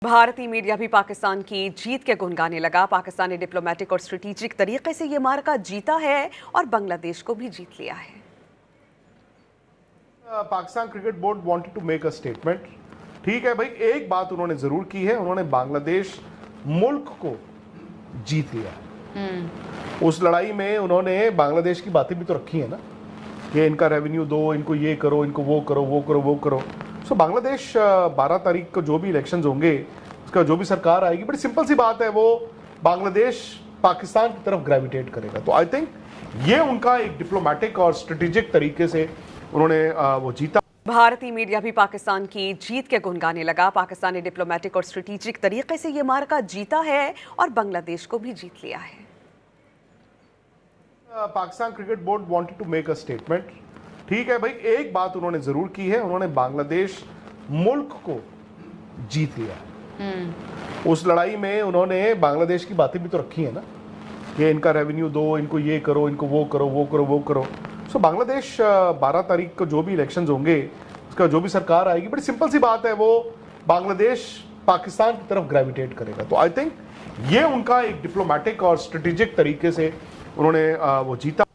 भारतीय मीडिया भी पाकिस्तान की जीत के गुण गाने लगा। पाकिस्तान ने डिप्लोमेटिक और स्ट्रेटेजिक तरीके से ये मार्का जीता है और बांग्लादेश को भी जीत लिया है। Pakistan cricket board wanted to make a statement. ठीक है भाई, एक बात उन्होंने जरूर की है, उन्होंने बांग्लादेश मुल्क को जीत लिया है। उस लड़ाई में उन्होंने बांग्लादेश की बातें भी तो रखी है ना, कि इनका रेवेन्यू दो, इनको ये करो, इनको वो करो, वो करो, वो करो। सो बांग्लादेश 12 तारीख को जो भी इलेक्शंस होंगे, उसका जो भी सरकार आएगी, बड़ी सिंपल सी बात है, वो बांग्लादेश पाकिस्तान की तरफ ग्रेविटेट करेगा। तो आई थिंक ये उनका एक डिप्लोमेटिक और स्ट्रेटेजिक तरीके से उन्होंने वो जीता। भारतीय मीडिया भी पाकिस्तान की जीत के गुण गाने लगा। पाकिस्तान ने डिप्लोमेटिक और स्ट्रेटेजिक तरीके से ये मार्का जीता है और बांग्लादेश को भी जीत लिया है। Pakistan cricket board wanted to make a statement. ठीक है भाई, एक बात उन्होंने जरूर की है, उन्होंने बांग्लादेश मुल्क को जीत लिया है। उस लड़ाई में उन्होंने बांग्लादेश की बातें भी तो रखी है ना, कि इनका रेवेन्यू दो, इनको ये करो, इनको वो करो, वो करो, वो करो। सो बांग्लादेश 12 तारीख को जो भी इलेक्शंस होंगे, उसका जो भी सरकार आएगी, बड़ी सिंपल सी बात है, वो बांग्लादेश पाकिस्तान की तरफ ग्रेविटेट करेगा। तो आई थिंक ये उनका एक डिप्लोमेटिक और स्ट्रेटेजिक तरीके से उन्होंने वो जीता।